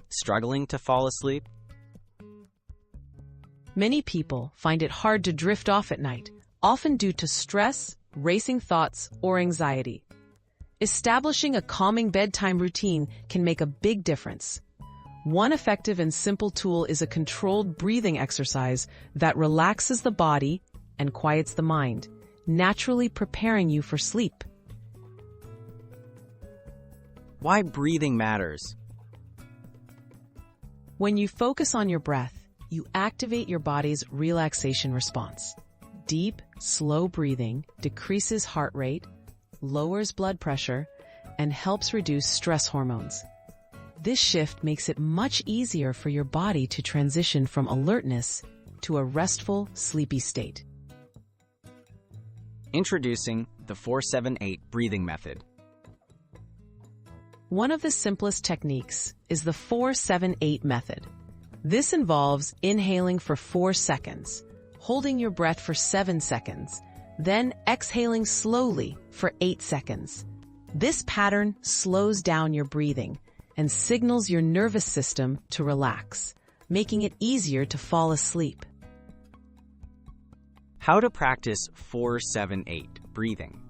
Struggling to fall asleep? Many people find it hard to drift off at night, often due to stress, racing thoughts, or anxiety. Establishing a calming bedtime routine can make a big difference. One effective and simple tool is a controlled breathing exercise that relaxes the body and quiets the mind, naturally preparing you for sleep. Why breathing matters? When you focus on your breath, you activate your body's relaxation response. Deep, slow breathing decreases heart rate, lowers blood pressure, and helps reduce stress hormones. This shift makes it much easier for your body to transition from alertness to a restful, sleepy state. Introducing the 4-7-8 breathing method. One of the simplest techniques is the 4-7-8 method. This involves inhaling for 4 seconds, holding your breath for 7 seconds, then exhaling slowly for 8 seconds. This pattern slows down your breathing and signals your nervous system to relax, making it easier to fall asleep. How to practice 4-7-8 breathing.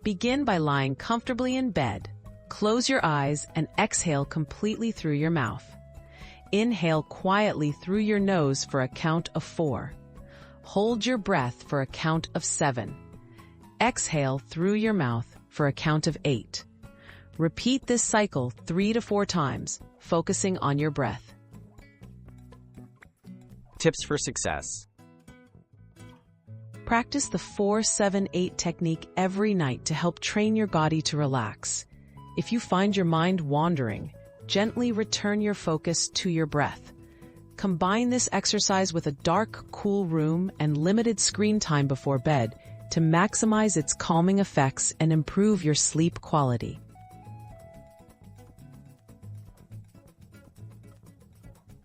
Begin by lying comfortably in bed. Close your eyes and exhale completely through your mouth. Inhale quietly through your nose for a count of 4. Hold your breath for a count of 7. Exhale through your mouth for a count of 8. Repeat this cycle 3 to 4 times, focusing on your breath. Tips for success. Practice the 4-7-8 technique every night to help train your body to relax. If you find your mind wandering, gently return your focus to your breath. Combine this exercise with a dark, cool room and limited screen time before bed to maximize its calming effects and improve your sleep quality.